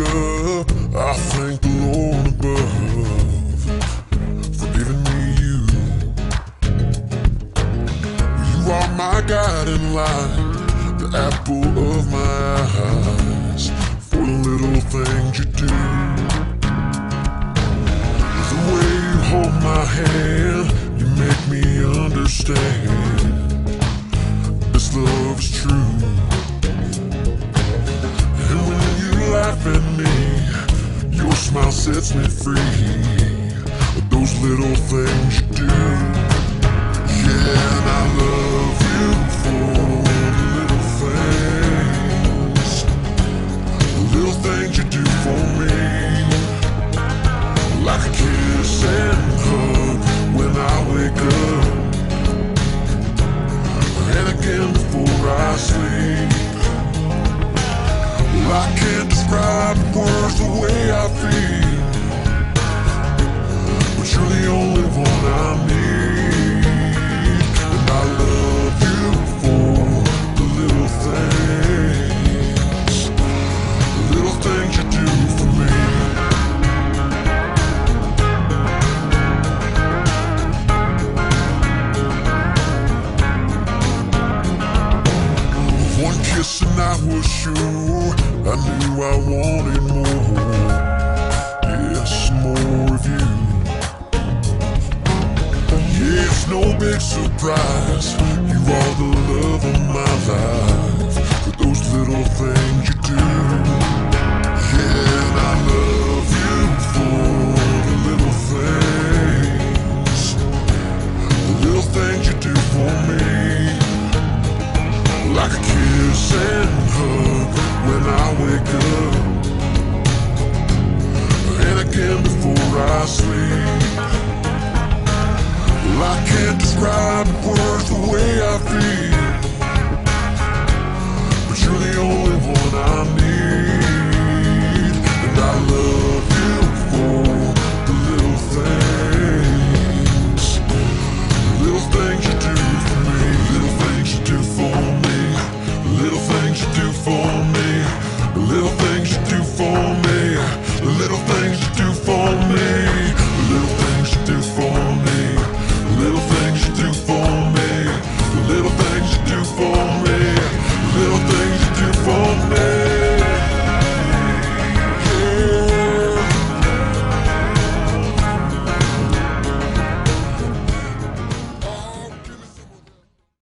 up, I thank the Lord above for giving me you. You are my guiding light, the apple of my eyes, for the little things you do. The way you hold my hand, you make me understand this love is true. And when you laugh at me, your smile sets me free. Those little things you do, yeah, and I love you for the little things, the little things you do for me. Like a kiss and hug when I wake up, and again before I sleep. Well, I can't describe in words the way I feel, but you're the only one I need. And I love you for the little things you do for me. One kiss and I was sure I knew I wanted more. Yes, more of you. Yeah, it's no big surprise, you are the love of my life, for those little things you do. Yeah, and I love you for the little things you do for me. Like a kiss and hug when I wake up, and again before I sleep.